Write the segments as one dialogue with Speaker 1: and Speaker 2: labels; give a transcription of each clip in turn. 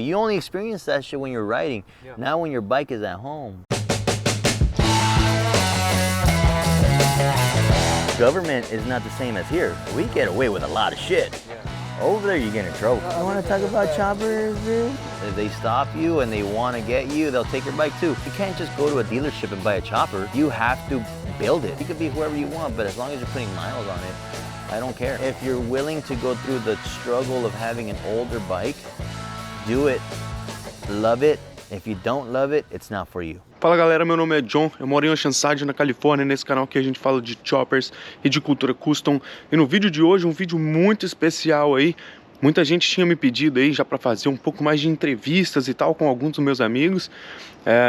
Speaker 1: You only experience that shit when you're riding, not when your bike is at home. Government is not the same as here. We get away with a lot of shit. Over there, you get in trouble. You want to talk about choppers, dude? If they stop you and they want to get you, they'll take your bike too. You can't just go to a dealership and buy a chopper. You have to build it. You can be whoever you want, but as long as you're putting miles on it, I don't care. If you're willing to go through the struggle of having an older bike, do it. Love it. If you don't love it, it's not for you.
Speaker 2: Fala galera, meu nome é John, eu moro em Oceanside, na Califórnia, nesse canal que a gente fala de choppers e de cultura custom. E no vídeo de hoje, um vídeo muito especial aí. Muita gente tinha me pedido aí já para fazer um pouco mais de entrevistas e tal com alguns dos meus amigos.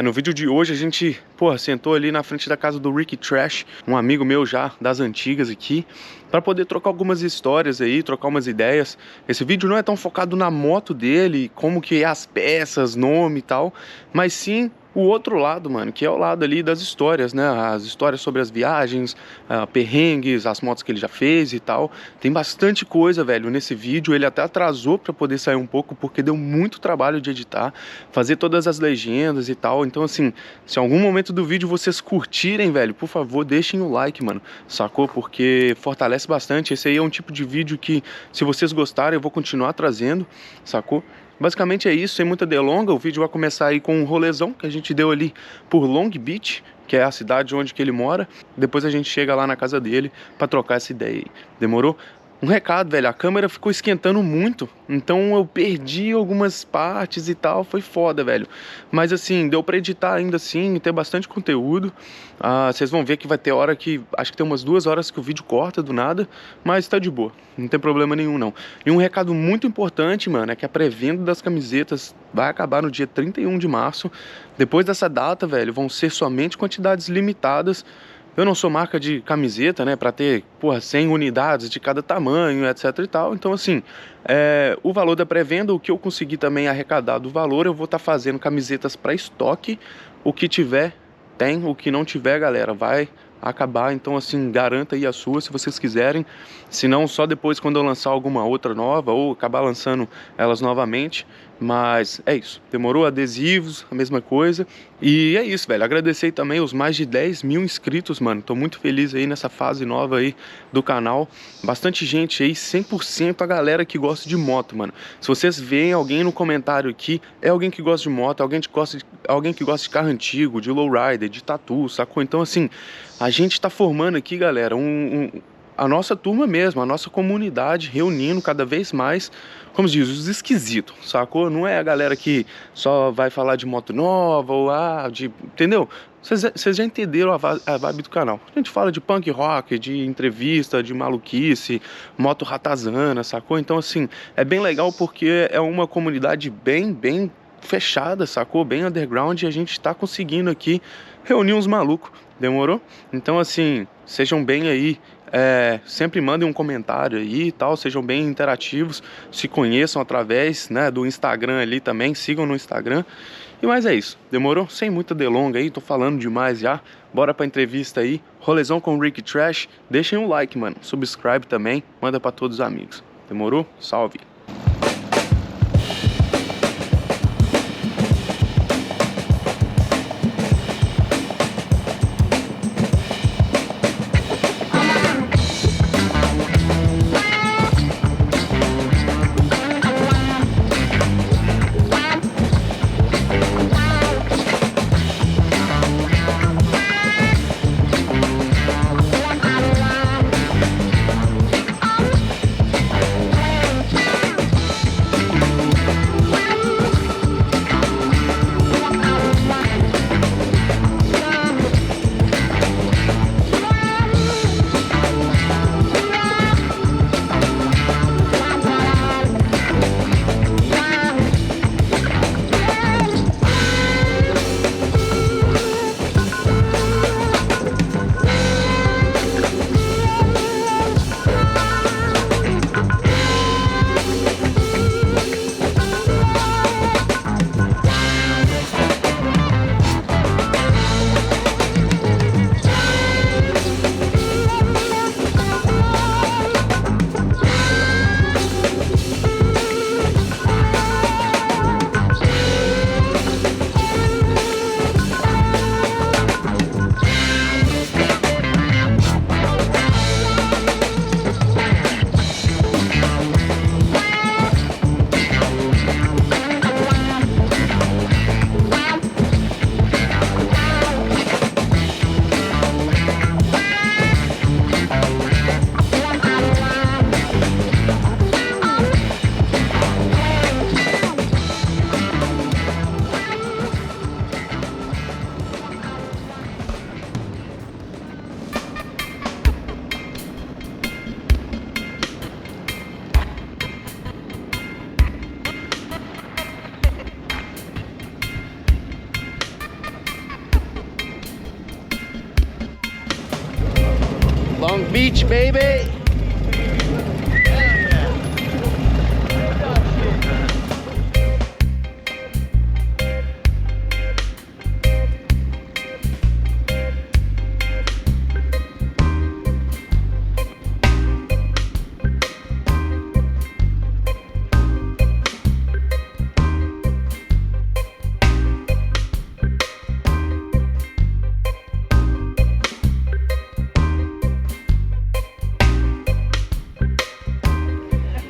Speaker 2: No vídeo de hoje a gente, sentou ali na frente da casa do Ricky Trash, um amigo meu já das antigas aqui, para poder trocar algumas histórias aí, trocar umas ideias. Esse vídeo não é tão focado na moto dele, como que é as peças, nome e tal, mas sim o outro lado, mano, que é o lado ali das histórias, né? As histórias sobre as viagens, perrengues, as motos que ele já fez e tal. Tem bastante coisa, velho, nesse vídeo. Ele até atrasou pra poder sair um pouco, porque deu muito trabalho de editar, fazer todas as legendas e tal. Então, assim, se em algum momento do vídeo vocês curtirem, velho, por favor, deixem o like, mano, sacou? Porque fortalece bastante. Esse aí é um tipo de vídeo que, se vocês gostarem, eu vou continuar trazendo, sacou? Basicamente é isso, sem muita delonga. O vídeo vai começar aí com um rolezão que a gente deu ali por Long Beach, que é a cidade onde que ele mora. Depois a gente chega lá na casa dele pra trocar essa ideia aí. Demorou? Um recado, velho, a câmera ficou esquentando muito, então eu perdi algumas partes e tal, foi foda, velho. Mas assim, deu pra editar ainda assim, ter bastante conteúdo. Vocês vão ver que vai ter hora que, acho que tem umas 2 horas que o vídeo corta do nada, mas tá de boa, não tem problema nenhum não. E um recado muito importante, mano, é que a pré-venda das camisetas vai acabar no dia 31 de março. Depois dessa data, velho, vão ser somente quantidades limitadas. Eu não sou marca de camiseta, né, pra ter, 100 unidades de cada tamanho, etc e tal. Então, assim, o valor da pré-venda, o que eu conseguir também arrecadar do valor, eu vou estar fazendo camisetas para estoque. O que tiver, tem. O que não tiver, galera, vai acabar. Então, assim, garanta aí a sua, se vocês quiserem. Se não, só depois quando eu lançar alguma outra nova, ou acabar lançando elas novamente. Mas é isso, demorou? Adesivos, a mesma coisa. E é isso, velho, agradecer também os mais de 10 mil inscritos, mano. Tô muito feliz aí nessa fase nova aí do canal. Bastante gente aí, 100% a galera que gosta de moto, mano. Se vocês veem alguém no comentário aqui, é alguém que gosta de moto, alguém que gosta de carro antigo, de lowrider, de tatu, sacou? Então, assim, a gente tá formando aqui, galera, a nossa turma mesmo, a nossa comunidade, reunindo cada vez mais, como se diz, os esquisitos, sacou? Não é a galera que só vai falar de moto nova ou entendeu? Vocês já entenderam a vibe do canal. A gente fala de punk rock, de entrevista, de maluquice, moto ratazana, sacou? Então, assim, é bem legal porque é uma comunidade bem fechada, sacou? Bem underground, e a gente tá conseguindo aqui reunir uns malucos, demorou? Então, assim, sejam bem aí. Sempre mandem um comentário aí e tal, sejam bem interativos, se conheçam através, né, do Instagram ali também, sigam no Instagram. E mais é isso, demorou? Sem muita delonga aí, tô falando demais já. Bora pra entrevista aí, rolezão com o Ricky Trash. Deixem um like, mano, subscribe também, manda pra todos os amigos. Demorou? Salve! beach, baby.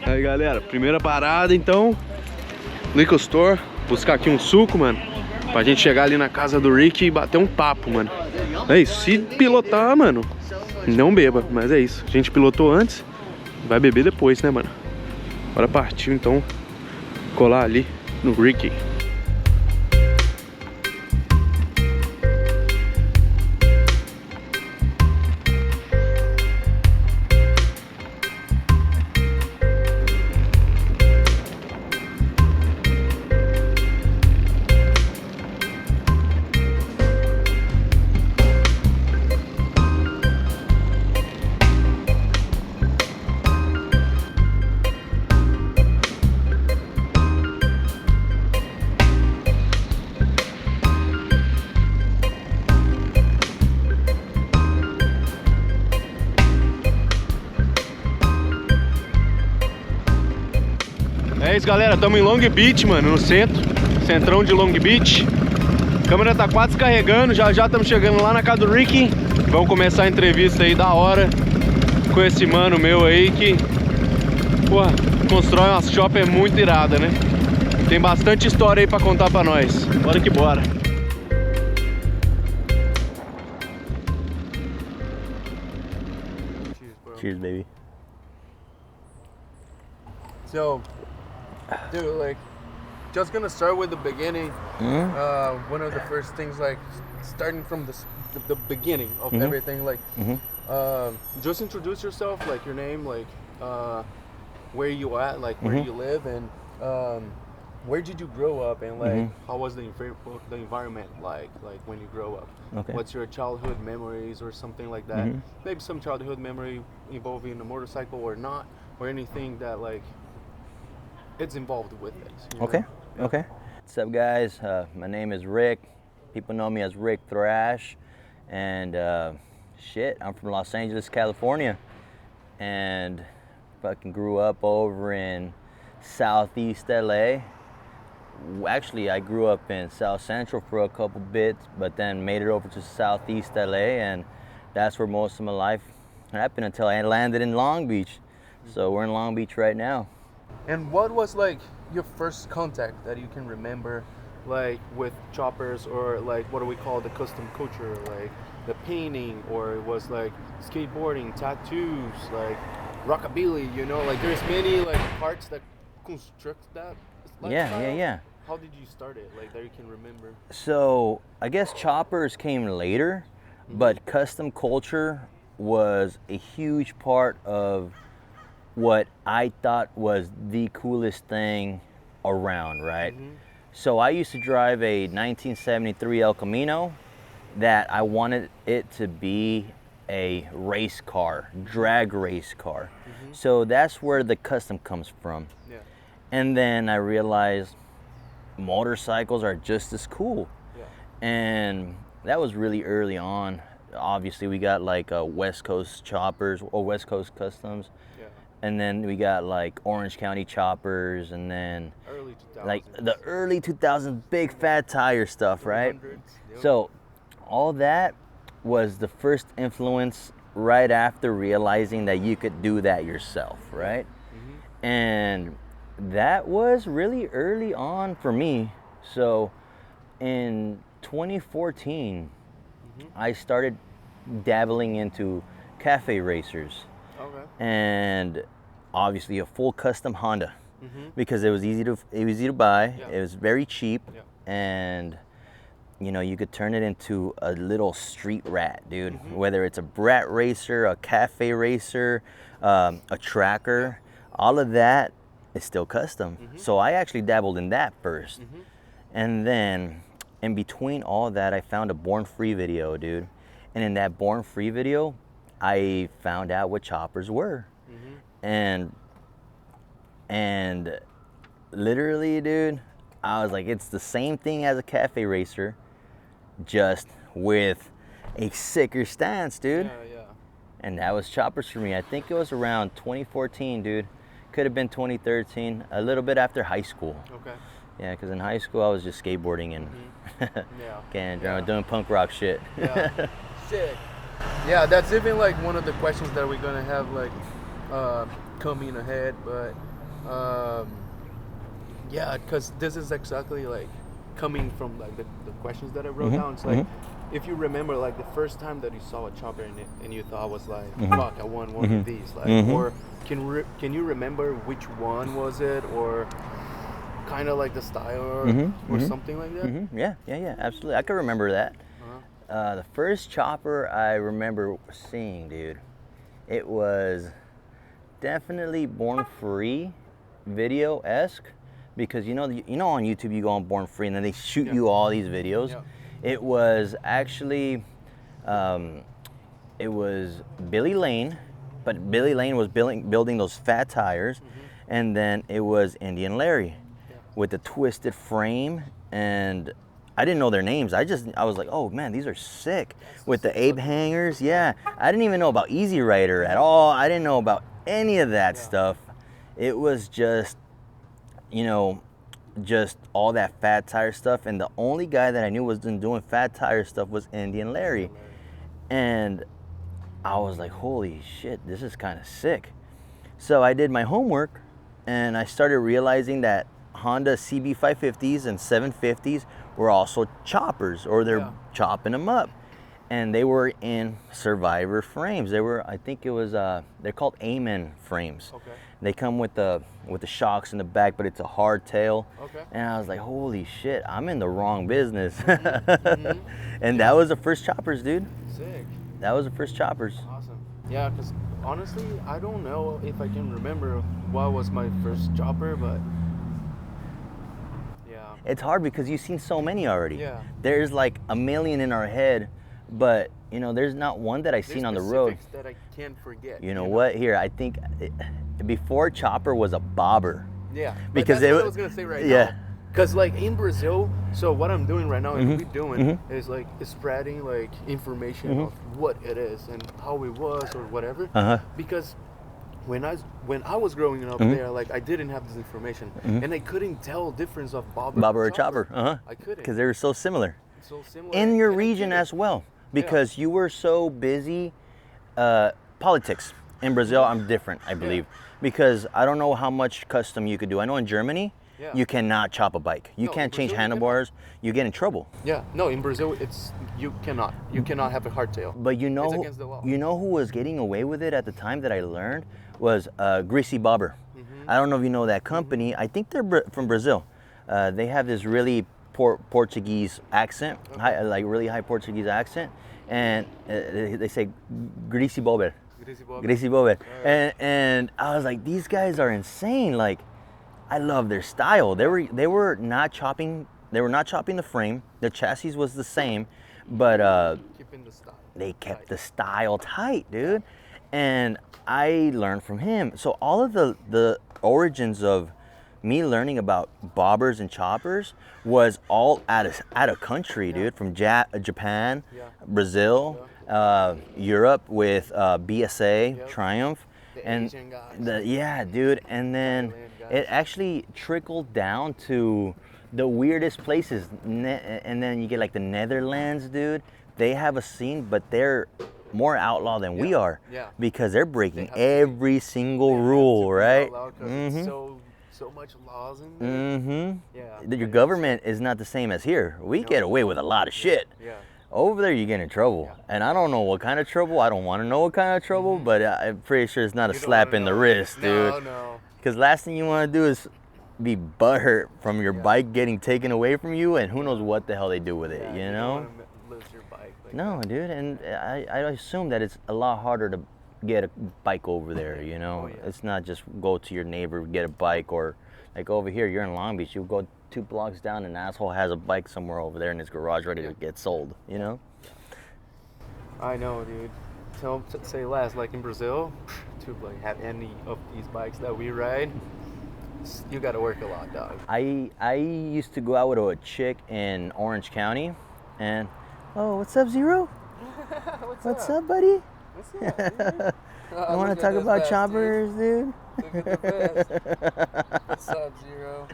Speaker 2: Aí galera, primeira parada então, Liquor Store, buscar aqui um suco, mano, pra gente chegar ali na casa do Rick e bater um papo, mano. É isso, se pilotar, mano, não beba, mas é isso, a gente pilotou antes, vai beber depois, né, mano. Bora partir então, colar ali no Rick. É isso, galera, estamos em Long Beach, mano, no centrão de Long Beach. A câmera tá quase carregando, já estamos chegando lá na casa do Ricky. Vamos começar a entrevista aí da hora com esse mano meu aí que, porra, constrói umas chopper muito irada, né? Tem bastante história aí pra contar pra nós. Bora que bora.
Speaker 1: Cheers, baby.
Speaker 2: So, dude, like, just gonna start with the beginning. One of the first things, like, starting from the beginning of everything, like, just introduce yourself, like your name, like, where you at, like where you live, and where did you grow up, and like how was the environment like when you grow up?
Speaker 1: Okay.
Speaker 2: What's your childhood memories or something like that? Maybe some childhood memory involving a motorcycle or not, or anything that like it's involved with it. You know?
Speaker 1: Okay. Okay. What's up, guys? My name is Rick. People know me as Rick Thrash, and shit, I'm from Los Angeles, California, and fucking grew up over in Southeast LA. Actually, I grew up in South Central for a couple bits, but then made it over to Southeast LA, and that's where most of my life happened until I landed in Long Beach. So we're in Long Beach right now.
Speaker 2: And what was like your first contact that you can remember, like with choppers, or like what do we call the custom culture, like the painting, or it was like skateboarding, tattoos, like rockabilly, you know, like there's many like parts that construct that lifestyle.
Speaker 1: Yeah.
Speaker 2: How did you start it, like that you can remember?
Speaker 1: So I guess choppers came later, but custom culture was a huge part of what I thought was the coolest thing around, right? So I used to drive a 1973 El Camino that I wanted it to be a race car, drag race car. So that's where the custom comes from.
Speaker 2: Yeah.
Speaker 1: And then I realized motorcycles are just as cool.
Speaker 2: Yeah.
Speaker 1: And that was really early on. Obviously we got like West Coast choppers or West Coast customs.
Speaker 2: Yeah.
Speaker 1: And then we got like Orange County choppers, and then
Speaker 2: Early 2000s.
Speaker 1: like the early 2000s big fat tire stuff, right?
Speaker 2: Yep.
Speaker 1: So all that was the first influence right after realizing that you could do that yourself, right? And that was really early on for me. So in 2014, I started dabbling into cafe racers.
Speaker 2: Okay.
Speaker 1: And obviously a full custom Honda, because it was easy to buy.
Speaker 2: Yeah.
Speaker 1: It was very cheap,
Speaker 2: Yeah.
Speaker 1: and you know, you could turn it into a little street rat, dude. Whether it's a brat racer, a cafe racer, a tracker, all of that is still custom. So I actually dabbled in that first, and then in between all that, I found a Born Free video, dude. And in that Born Free video, I found out what choppers were. And literally, dude, I was like, it's the same thing as a cafe racer, just with a sicker stance, dude.
Speaker 2: Yeah.
Speaker 1: And that was choppers for me. I think it was around 2014, dude. Could have been 2013, a little bit after high school.
Speaker 2: Okay.
Speaker 1: Yeah, because in high school I was just skateboarding and doing punk rock shit.
Speaker 2: Yeah. Sick. Yeah, that's even like one of the questions that we're gonna have like coming ahead, but yeah, because this is exactly like coming from like the questions that I wrote down. It's like if you remember like the first time that you saw a chopper and you thought was like, fuck, I want one of these, like, or can you remember which one was it, or kind of like the style or something like that?
Speaker 1: Yeah, absolutely. I can remember that. The first chopper I remember seeing, dude, it was definitely Born Free video-esque, because you know on YouTube you go on Born Free and then they shoot you all these videos. It was actually it was Billy Lane, but Billy Lane was building those fat tires, and then it was Indian Larry with the twisted frame, and I didn't know their names. I was like, oh man, these are sick, with the Abe hangers. Yeah, I didn't even know about Easy Rider at all. I didn't know about any of that stuff. It was just, just all that fat tire stuff, and the only guy that I knew was doing fat tire stuff was Indian Larry. And I was like, holy shit, this is kind of sick. So I did my homework, and I started realizing that Honda CB550s and 750s were also choppers, or they're chopping them up. And they were in Survivor frames. They were, I think it was, they're called Amen frames. Okay. They come with the shocks in the back, but it's a hard tail. Okay. And I was like, holy shit, I'm in the wrong business. And that was the first choppers, dude. Sick. That was the first choppers.
Speaker 2: Awesome. Yeah, because honestly, I don't know if I can remember what was my first chopper, but yeah.
Speaker 1: It's hard because you've seen so many already.
Speaker 2: Yeah.
Speaker 1: There's like a million in our head, but there's not one that I've seen on the road
Speaker 2: that I can't forget.
Speaker 1: You know what? Here, I think before chopper was a bobber.
Speaker 2: Yeah.
Speaker 1: Because
Speaker 2: that's what I was gonna say right now. Because like in Brazil, so what I'm doing right now and we're doing is like spreading like information of what it is and how it was or whatever. Because when I was growing up there, like I didn't have this information and I couldn't tell difference of bobber
Speaker 1: or chopper.
Speaker 2: I couldn't.
Speaker 1: Because they were so similar.
Speaker 2: So similar.
Speaker 1: In your region as well, because you were so busy. Politics in Brazil, I'm different, I believe, because I don't know how much custom you could do. I know in Germany, you cannot chop a bike. You can't change handlebars. You get in trouble.
Speaker 2: Yeah, no, in Brazil, you cannot have a hardtail.
Speaker 1: But it's against the law. You know who was getting away with it at the time that I learned was Greasy Bobber. I don't know if you know that company. I think they're from Brazil. They have this really Portuguese accent, like really high Portuguese accent, and they say Greasy Bobber. Greasy Bobber. And I was like, these guys are insane. Like, I love their style. They were not chopping the frame. The chassis was the same, but
Speaker 2: keeping the style.
Speaker 1: They kept the style tight, dude. And I learned from him. So all of the origins of me learning about bobbers and choppers was all out of country, dude. From Japan, Brazil, Europe with BSA, Triumph, and dude. And then it actually trickled down to the weirdest places. And then you get like the Netherlands, dude. They have a scene, but they're more outlaw than we are, because they're breaking every single rule, right?
Speaker 2: So much laws in there.
Speaker 1: Your government is not the same as here. We get away with a lot of shit. Over there, you get in trouble. And I don't know what kind of trouble. I don't want to know what kind of trouble, but I'm pretty sure it's not a slap in the wrist, dude.
Speaker 2: No.
Speaker 1: Because last thing you want to do is be butthurt from your bike getting taken away from you, and who knows what the hell they do with it, you know?
Speaker 2: Don't want to lose your bike.
Speaker 1: No, dude, and I assume that it's a lot harder to get a bike over there, you know? It's not just go to your neighbor, get a bike, or like over here, you're in Long Beach, you go 2 blocks down, an asshole has a bike somewhere over there in his garage ready to get sold, you know?
Speaker 2: I know, dude.
Speaker 3: say less, like in Brazil, to like have any of these bikes that we ride, you gotta work a lot, dog.
Speaker 1: I used to go out with a chick in Orange County, and oh, what's up, Zero? What's up, buddy?
Speaker 3: What's up, dude?
Speaker 1: You want to talk about choppers, dude?
Speaker 3: Look at the vest. What's up, Zero?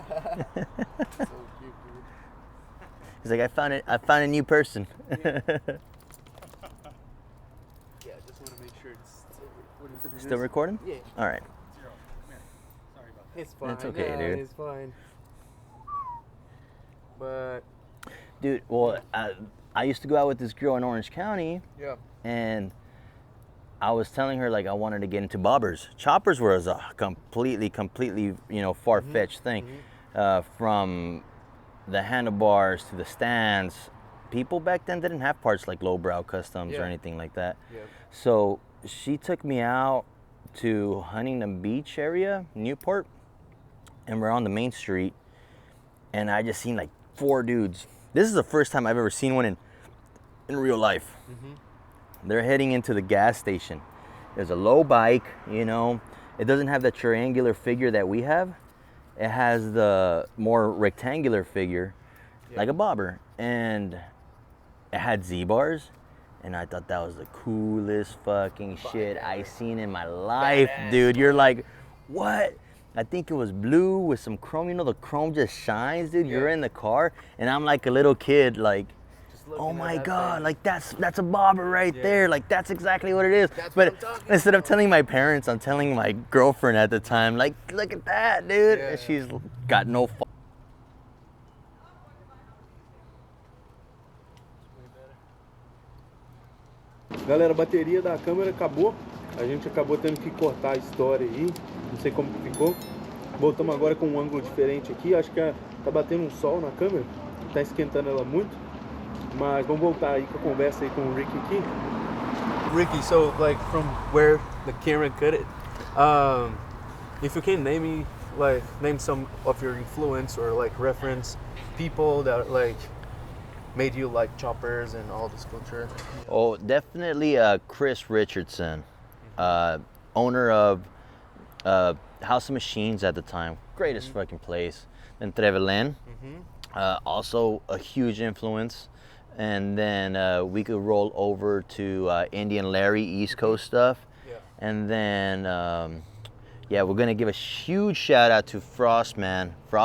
Speaker 3: So cute, dude.
Speaker 1: He's like, I found a new person.
Speaker 3: Yeah, just want to make sure it's
Speaker 1: Still recording?
Speaker 3: Yeah.
Speaker 1: All right.
Speaker 2: Zero, come here. Sorry about that.
Speaker 3: It's fine.
Speaker 1: It's okay,
Speaker 3: yeah,
Speaker 1: dude.
Speaker 3: It's fine. But
Speaker 1: Dude, well, I used to go out with this girl in Orange County,
Speaker 3: yeah.
Speaker 1: and I was telling her like I wanted to get into bobbers. Choppers was a completely, far-fetched thing. From the handlebars to the stands. People back then didn't have parts like lowbrow customs or anything like that.
Speaker 3: Yeah.
Speaker 1: So she took me out to Huntington Beach area, Newport, and we're on the main street, and I just seen like 4 dudes. This is the first time I've ever seen one in real life. They're heading into the gas station. There's a low bike, it doesn't have the triangular figure that we have. It has the more rectangular figure, like a bobber, and it had Z-bars, and I thought that was the coolest fucking shit I seen in my life, dude. You're like, what? I think it was blue with some chrome. The chrome just shines, dude. You're in the car, and I'm like a little kid, like, oh my God, like that's a bobber right there. Like that's exactly what it is. But instead of telling my parents, I'm telling my girlfriend at the time, like, look at that, dude. And she's got no
Speaker 2: Galera, a bateria da câmera acabou. A gente acabou tendo que cortar a história aí. Não sei como que ficou. Voltamos agora com um ângulo diferente aqui. Acho que tá batendo um sol na câmera. Tá esquentando ela muito. Mas vamos voltar aí com a conversa aí com o Ricky aqui.
Speaker 3: Ricky, so like from where the camera cut it, if you can name some of your influence or like reference people that like made you like choppers and all this culture.
Speaker 1: Oh, definitely Chris Richardson, owner of House of Machines at the time. Greatest fucking place. Then Trevelin, also a huge influence. And then we could roll over to Indian Larry, East Coast stuff.
Speaker 3: Yeah.
Speaker 1: And then, we're gonna give a huge shout out to Frost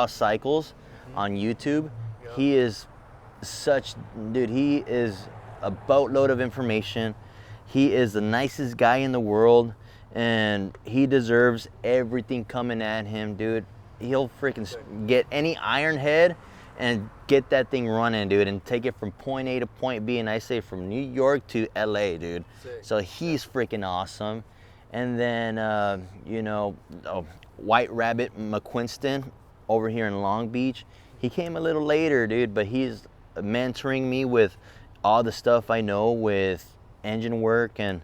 Speaker 1: Cycles on YouTube.
Speaker 3: Yeah.
Speaker 1: He is he is a boatload of information. He is the nicest guy in the world, and he deserves everything coming at him, dude. He'll freaking get any iron head and get that thing running, dude, and take it from point A to point B, and I say from New York to LA, dude.
Speaker 3: Sick.
Speaker 1: So he's freaking awesome. And then, White Rabbit McQuinston over here in Long Beach. He came a little later, dude, but he's mentoring me with all the stuff I know with engine work and,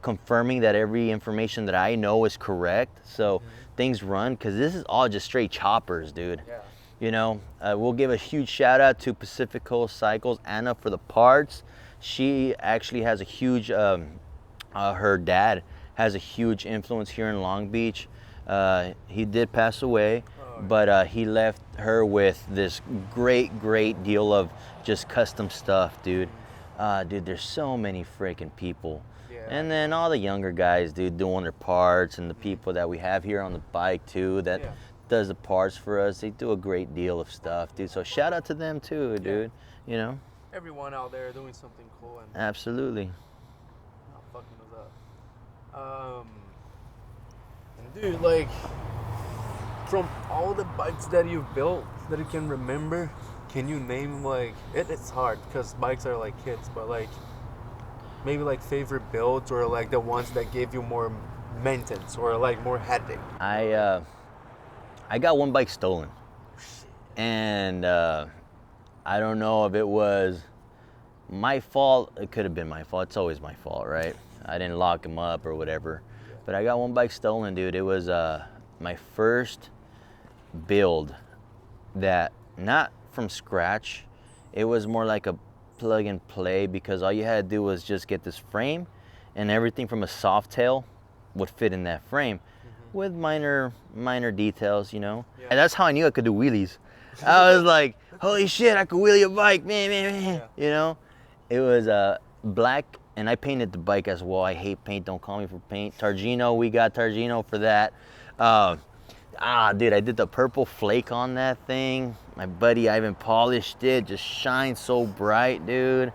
Speaker 1: confirming that every information that I know is correct. So things run, because this is all just straight choppers, dude.
Speaker 3: Yeah.
Speaker 1: We'll give a huge shout out to Pacific Coast Cycles, Anna, for the parts. She actually has a huge, her dad has a huge influence here in Long Beach. He did pass away, but he left her with this great deal of just custom stuff, dude. Dude, there's so many freaking people.
Speaker 3: Yeah.
Speaker 1: And then all the younger guys, dude, doing their parts, and the people that we have here on the bike too, that does the parts for us. They do a great deal of stuff, dude. So shout out to them too, dude.
Speaker 3: Everyone out there doing something cool and
Speaker 1: Absolutely.
Speaker 3: not fucking us up. And dude, like, from all the bikes that you've built that you can remember, can you name like it's hard because bikes are like kids, but like maybe like favorite builds or like the ones that gave you more maintenance or like more headache?
Speaker 1: I got one bike stolen, and I don't know if it was my fault. It could have been my fault. It's always my fault, right? I didn't lock him up or whatever. But I got one bike stolen, dude. It was my first build, that not from scratch. It was more like plug and play because all you had to do was just get this frame, and everything from a soft tail would fit in that frame with minor details, you know.
Speaker 3: Yeah.
Speaker 1: And that's how I knew I could do wheelies. I was like, holy shit, I could wheelie a bike, man.
Speaker 3: Yeah.
Speaker 1: You know, it was black, and I painted the bike as well. I hate paint. Don't call me for paint. Targino, we got Targino for that. Dude, I did the purple flake on that thing. My buddy Ivan polished it. Just shines so bright, dude.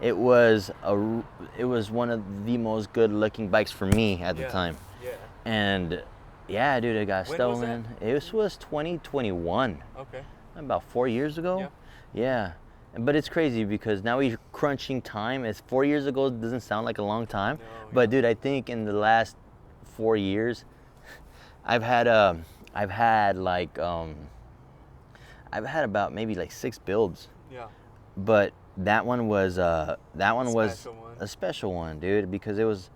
Speaker 1: It was one of the most good-looking bikes for me at the time.
Speaker 3: Yeah.
Speaker 1: And yeah, dude, it got
Speaker 3: When
Speaker 1: stolen. This was 2021.
Speaker 3: Okay.
Speaker 1: About 4 years ago. Yeah. But it's crazy because now we're crunching time. It's 4 years ago. It doesn't sound like a long time.
Speaker 3: No,
Speaker 1: But dude, I think in the last 4 years, I've had about maybe like 6 builds.
Speaker 3: Yeah.
Speaker 1: But that one was a special one, dude, because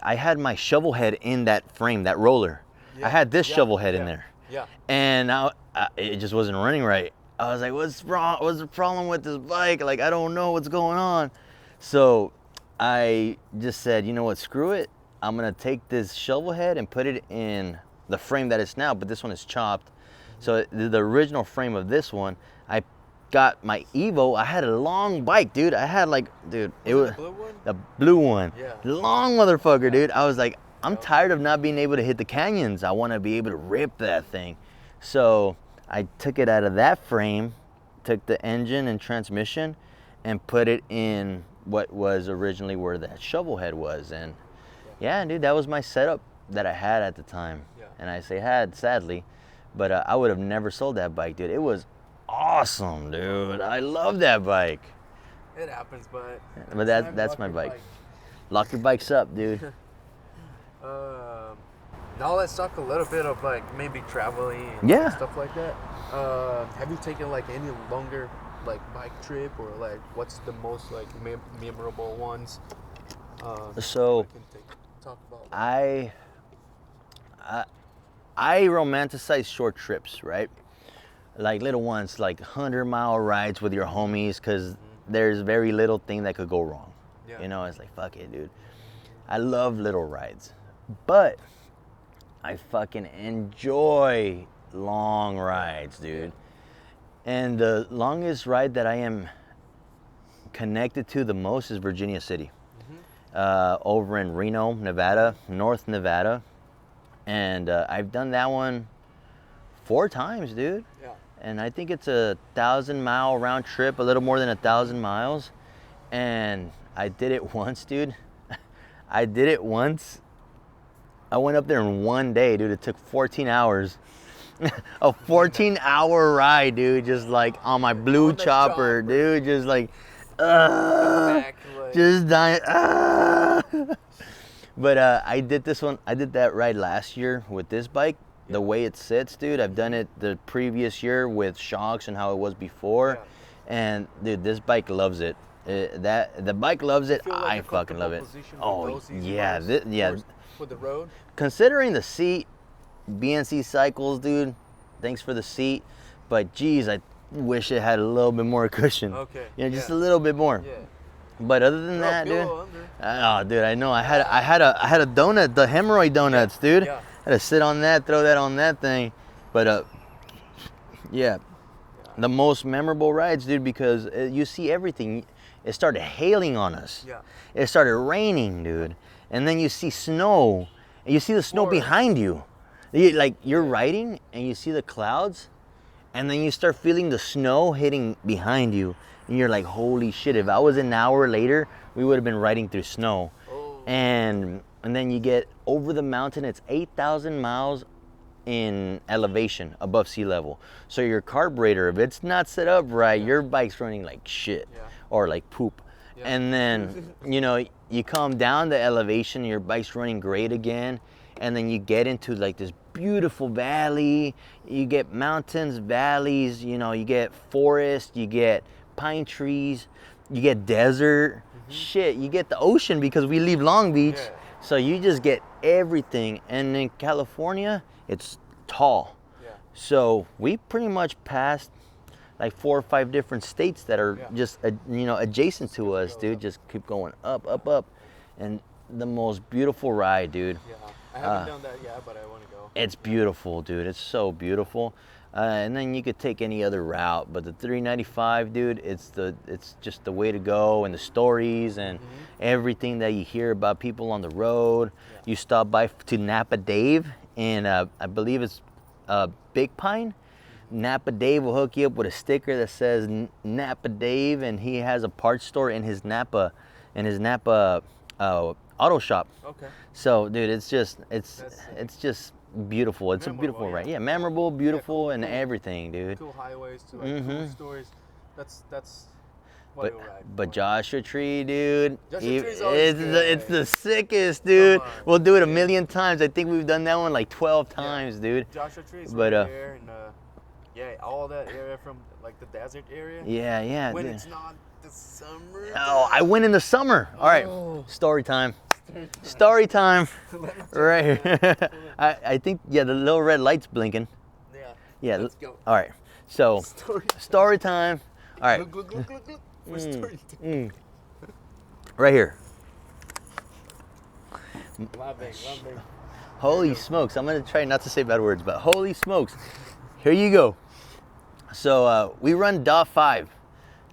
Speaker 1: I had my shovel head in that frame, that roller.
Speaker 3: Yeah.
Speaker 1: I had this shovel head in there.
Speaker 3: Yeah.
Speaker 1: And it just wasn't running right. I was like, what's wrong? What's the problem with this bike? Like, I don't know what's going on. So I just said, you know what, screw it. I'm gonna take this shovel head and put it in the frame that it's now, but this one is chopped. So the original frame of this one, I got my Evo. I had a long bike, dude. I had it was
Speaker 3: the blue one?
Speaker 1: the blue one.
Speaker 3: Yeah.
Speaker 1: Long motherfucker, dude. I was like, I'm tired of not being able to hit the canyons. I want to be able to rip that thing. So I took it out of that frame, took the engine and transmission, and put it in what was originally where that shovel head was. And yeah, dude, that was my setup that I had at the time.
Speaker 3: Yeah.
Speaker 1: And I say had, sadly, but I would have never sold that bike, dude. It was awesome, dude. I love that bike.
Speaker 3: It happens, but
Speaker 1: That's my bike. Lock your bikes up, dude.
Speaker 3: Now let's talk a little bit of like maybe traveling and
Speaker 1: Yeah.
Speaker 3: stuff like that. Have you taken like any longer like bike trip, or like what's the most like memorable ones?
Speaker 1: So
Speaker 3: talk about.
Speaker 1: I romanticize short trips, right? Like little ones, like 100-mile rides with your homies, because there's very little thing that could go wrong.
Speaker 3: Yeah.
Speaker 1: You know, it's like, fuck it, dude. I love little rides, but I fucking enjoy long rides, dude. And the longest ride that I am connected to the most is Virginia City. Over in Reno, Nevada, North Nevada. And I've done that one 4 times, dude.
Speaker 3: Yeah.
Speaker 1: And I think it's a 1,000-mile round trip, a little more than 1,000 miles. And I did it once, dude. I did it once. I went up there in one day, dude. It took 14 hours. A 14-hour ride, dude. Just like on my blue chopper, dude. Just like, just dying. But I did this one. I did that ride last year with this bike. The way it sits, dude. I've done it the previous year with shocks and how it was before. Yeah. And dude, this bike loves it. The bike loves it. Like I fucking love it. Oh yeah, yeah.
Speaker 3: For the road.
Speaker 1: Considering the seat, BNC cycles, dude. Thanks for the seat, but geez, I wish it had a little bit more cushion.
Speaker 3: Okay.
Speaker 1: You know, just a little bit more.
Speaker 3: Yeah.
Speaker 1: But other than that, dude. Oh, dude, I know. I had a donut, the hemorrhoid donuts, dude.
Speaker 3: Yeah.
Speaker 1: I had to sit on that, throw that on that thing. But yeah, the most memorable rides, dude, because you see everything. It started hailing on us.
Speaker 3: Yeah.
Speaker 1: It started raining, dude. And then you see snow. And you see the snow behind you. You're riding and you see the clouds, and then you start feeling the snow hitting behind you. And you're like, holy shit, if I was an hour later, we would have been riding through snow. Oh. And then you get over the mountain. It's 8,000 miles in elevation above sea level. So your carburetor, if it's not set up right, your bike's running like shit or like poop. Yeah. And then, you know, you come down the elevation, your bike's running great again. And then you get into like this beautiful valley. You get mountains, valleys, you know, you get forest, you get pine trees, you get desert. Shit, you get the ocean because we leave Long Beach. Yeah. So you just get everything. And in California, it's tall. Yeah. So we pretty much passed like 4 or 5 different states that are
Speaker 3: Yeah.
Speaker 1: just adjacent to us, dude.
Speaker 3: up.
Speaker 1: Just keep going up, and the most beautiful ride, dude.
Speaker 3: Yeah, I haven't done that yet, but I want to go.
Speaker 1: It's beautiful, dude. It's so beautiful. And then you could take any other route, but the 395, dude, it's just the way to go, and the stories and everything that you hear about people on the road.
Speaker 3: Yeah.
Speaker 1: You stop by to Napa Dave, and I believe it's Big Pine. Napa Dave will hook you up with a sticker that says Napa Dave, and he has a parts store in his Napa auto shop.
Speaker 3: Okay.
Speaker 1: So, dude, it's just
Speaker 3: That's
Speaker 1: beautiful. It's a
Speaker 3: Memorable,
Speaker 1: beautiful
Speaker 3: yeah.
Speaker 1: ride. Yeah, memorable, beautiful,
Speaker 3: cool,
Speaker 1: and
Speaker 3: cool.
Speaker 1: everything, dude.
Speaker 3: Cool highways to like cool stories. That's what
Speaker 1: But
Speaker 3: I ride.
Speaker 1: but Joshua Tree, dude,
Speaker 3: Joshua
Speaker 1: he-
Speaker 3: Tree's always
Speaker 1: it's
Speaker 3: good.
Speaker 1: the sickest, dude.
Speaker 3: Come on.
Speaker 1: We'll do it a million times. I think we've done that one like 12 times, dude.
Speaker 3: Joshua Tree is
Speaker 1: But,
Speaker 3: right there, and yeah, all that area from like the desert area.
Speaker 1: Yeah,
Speaker 3: When
Speaker 1: dude.
Speaker 3: it's not the summer.
Speaker 1: Oh, I went in the summer. All right,
Speaker 3: Oh.
Speaker 1: story time. Story time.
Speaker 3: Let me check
Speaker 1: Right
Speaker 3: it
Speaker 1: here.
Speaker 3: out.
Speaker 1: I think, yeah, the little red light's blinking.
Speaker 3: Yeah.
Speaker 1: Yeah.
Speaker 3: Let's go.
Speaker 1: All right. So, story time. All right.
Speaker 3: Look. For story time.
Speaker 1: Right here.
Speaker 3: Loving.
Speaker 1: Holy smokes. I'm going to try not to say bad words, but holy smokes. Here you go. So, we run DA5.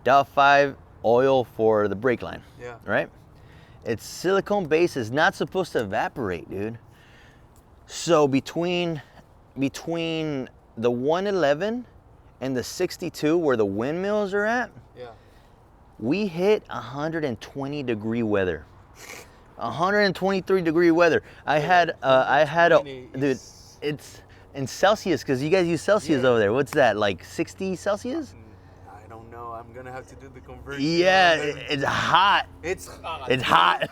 Speaker 1: DA5 oil for the brake line.
Speaker 3: Yeah.
Speaker 1: Right? It's silicone base. Is not supposed to evaporate, dude. So between the 111 and the 62 where the windmills are at,
Speaker 3: Yeah.
Speaker 1: we hit 120 degree weather. 123 degree weather. I had a
Speaker 3: 120
Speaker 1: dude,
Speaker 3: is-
Speaker 1: it's in Celsius because you guys use Celsius
Speaker 3: Yeah.
Speaker 1: over there. What's that, like 60 Celsius?
Speaker 3: I don't know. I'm gonna have to do the conversion.
Speaker 1: Yeah, it's hot.
Speaker 3: It's hot.
Speaker 1: It's hot.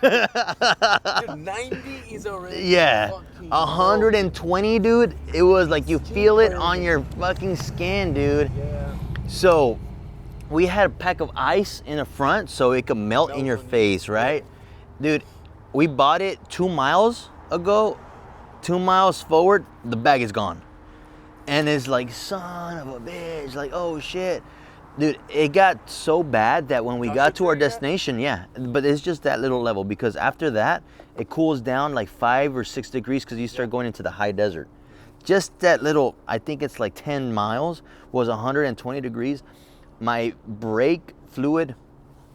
Speaker 3: Dude, 90 is already.
Speaker 1: Yeah,
Speaker 3: fucking
Speaker 1: 120, dude. It was like you feel it
Speaker 3: burning.
Speaker 1: on your fucking skin, dude.
Speaker 3: low. Yeah.
Speaker 1: So we had a pack of ice in the front so it could melt in your
Speaker 3: on you.
Speaker 1: face, right? Dude, we bought it 2 miles ago. 2 miles forward, the bag is gone. And it's like, son of a bitch, like, oh shit. Dude, it got so bad that when we
Speaker 3: Joshua
Speaker 1: got to our
Speaker 3: Tree, yeah?
Speaker 1: destination, yeah, but it's just that little level because after that, it cools down like 5 or 6 degrees because you start going into the high desert. Just that little, I think it's like 10 miles, was 120 degrees. My brake fluid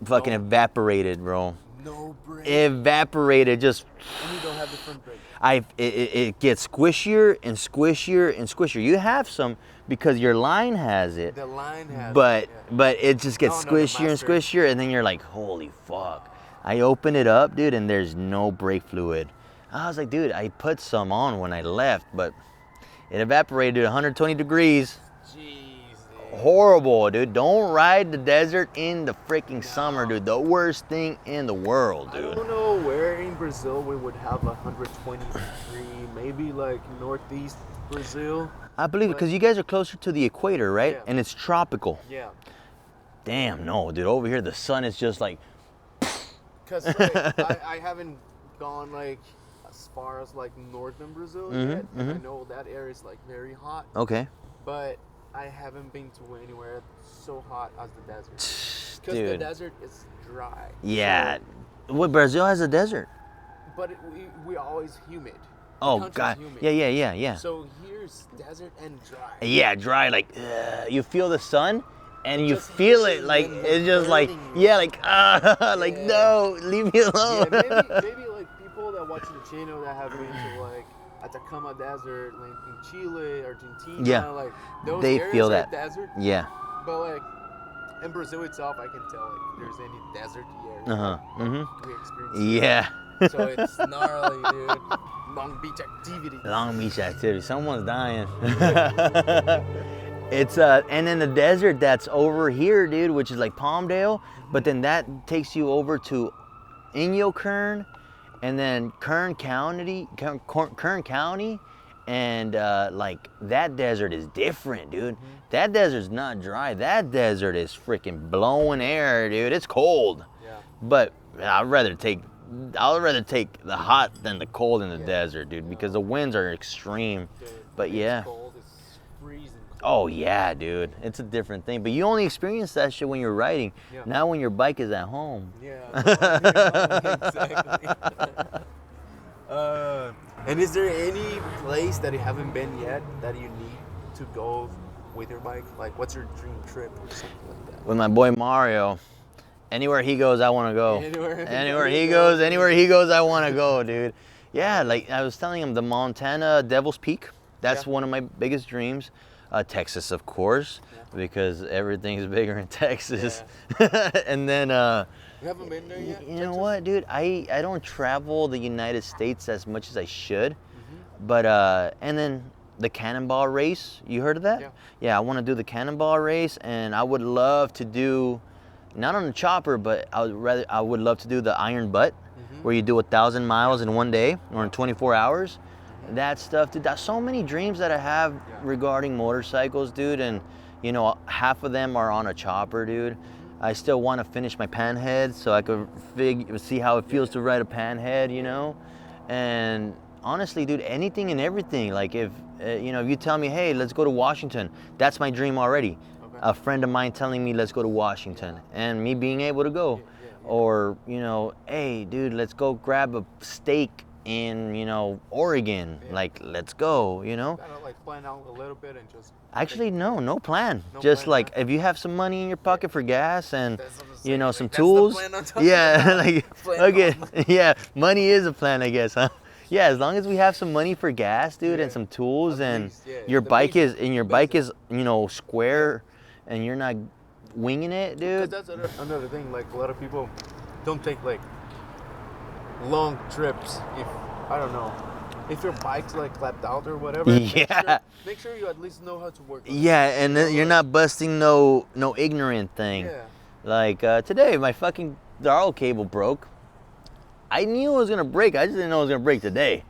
Speaker 1: fucking evaporated, bro.
Speaker 3: No break.
Speaker 1: Evaporated, just,
Speaker 3: And you don't have the front brake.
Speaker 1: it gets squishier and squishier and squishier. You have some because your line has it.
Speaker 3: The line has.
Speaker 1: But
Speaker 3: it, yeah.
Speaker 1: but it just gets
Speaker 3: No, the
Speaker 1: squishier and
Speaker 3: master.
Speaker 1: squishier, and then you're like, holy fuck. I open it up, dude, and there's no brake fluid. I was like, dude, I put some on when I left, but it evaporated at 120 degrees.
Speaker 3: Jeez. Dude.
Speaker 1: Horrible, dude. Don't ride the desert in the freaking summer, dude. The worst thing in the world,
Speaker 3: I
Speaker 1: dude.
Speaker 3: don't know where in Brazil we would have 120 degree. Maybe like northeast Brazil.
Speaker 1: I believe it because you guys are closer to the equator, right?
Speaker 3: Yeah.
Speaker 1: And it's tropical.
Speaker 3: Yeah.
Speaker 1: Damn, no, dude. Over here, the sun is just like,
Speaker 3: Cause like, I haven't gone like as far as like northern Brazil yet. And I know that area is like very hot,
Speaker 1: okay.
Speaker 3: but I haven't been to anywhere so hot as the desert. Because the
Speaker 1: Dude.
Speaker 3: desert is dry.
Speaker 1: Yeah.
Speaker 3: So,
Speaker 1: Well, Brazil has a desert.
Speaker 3: but we always humid. The
Speaker 1: Oh,
Speaker 3: country's
Speaker 1: God.
Speaker 3: humid.
Speaker 1: Yeah.
Speaker 3: So here's desert and dry.
Speaker 1: Yeah, dry, like, you feel the sun and you
Speaker 3: Just
Speaker 1: feel it,
Speaker 3: heat
Speaker 1: like,
Speaker 3: and
Speaker 1: it's just like,
Speaker 3: burning you.
Speaker 1: yeah, like, like,
Speaker 3: Yeah.
Speaker 1: no, leave me
Speaker 3: Yeah,
Speaker 1: alone.
Speaker 3: maybe like people that watch the channel that have been to like Atacama Desert, like in Chile, Argentina,
Speaker 1: Yeah.
Speaker 3: like those
Speaker 1: They
Speaker 3: areas
Speaker 1: feel
Speaker 3: are
Speaker 1: that.
Speaker 3: desert.
Speaker 1: Yeah.
Speaker 3: But like in Brazil itself, I can tell like if there's any desert area we experience.
Speaker 1: Yeah.
Speaker 3: So it's gnarly, dude. Long Beach activity.
Speaker 1: Long Beach activity. Someone's dying. It's and then the desert that's over here, dude, which is like Palmdale, but then that takes you over to Inyo Kern, and then Kern County, and like that desert is different, dude. That desert's not dry. That desert is freaking blowing air, dude. It's cold.
Speaker 3: Yeah.
Speaker 1: But I'd rather take the hot than the cold in the desert, dude, because the winds are extreme.
Speaker 3: Dude,
Speaker 1: But
Speaker 3: it's
Speaker 1: yeah.
Speaker 3: cold. It's freezing
Speaker 1: Oh yeah, dude, it's a different thing. But you only experience that shit when you're riding.
Speaker 3: Yeah.
Speaker 1: Now when your bike is at home.
Speaker 3: Yeah, exactly. And is there any place that you haven't been yet that you need to go with your bike? Like, what's your dream trip or something like that?
Speaker 1: With my boy Mario, anywhere he goes, I want to go.
Speaker 3: Anywhere
Speaker 1: he goes, I want to go, dude. Yeah, like I was telling him, the Montana Devil's Peak. That's one of my biggest dreams. Texas, of course, because everything's bigger in Texas. And then,
Speaker 3: You haven't been there yet?
Speaker 1: you know what, dude? I don't travel the United States as much as I should. But, and then the cannonball race, you heard of that? Yeah, I want to do the cannonball race, and I would love to do, not on the chopper, but I would love to do the iron butt, where you do 1,000 miles in one day or in 24 hours. That stuff, dude. That's so many dreams that I have regarding motorcycles, dude. And you know, half of them are on a chopper, dude. I still want to finish my panhead so I could see how it feels to ride a panhead, you know. And honestly, dude, anything and everything. Like if you know, if you tell me, hey, let's go to Washington, that's my dream already. A friend of mine telling me, let's go to Washington, and me being able to go. Or you know, hey, dude, let's go grab a steak in, you know, Oregon. Like, let's go, you know.
Speaker 3: Gotta like plan out a little bit and just.
Speaker 1: Actually, no plan.
Speaker 3: No
Speaker 1: Just
Speaker 3: plan,
Speaker 1: like if you have some money in your pocket for gas and
Speaker 3: That's what I'm
Speaker 1: you
Speaker 3: saying,
Speaker 1: know,
Speaker 3: like,
Speaker 1: some
Speaker 3: that's the
Speaker 1: tools.
Speaker 3: plan I'm talking
Speaker 1: Yeah,
Speaker 3: about.
Speaker 1: like
Speaker 3: Plan
Speaker 1: okay,
Speaker 3: on.
Speaker 1: yeah, money is a plan, I guess, huh? Yeah, as long as we have some money for gas, dude, and some tools,
Speaker 3: At
Speaker 1: and
Speaker 3: least,
Speaker 1: your
Speaker 3: the
Speaker 1: bike
Speaker 3: basic-
Speaker 1: is you know, square, and you're not winging it,
Speaker 3: Because
Speaker 1: dude.
Speaker 3: that's another thing. Like a lot of people don't take like long trips if I don't know. If your bike's like clapped out or whatever, make sure you at least know how to work on it.
Speaker 1: Yeah, and then you're not busting no ignorant thing.
Speaker 3: Yeah.
Speaker 1: Like today, my fucking throttle cable broke. I knew it was gonna break. I just didn't know it was gonna break today.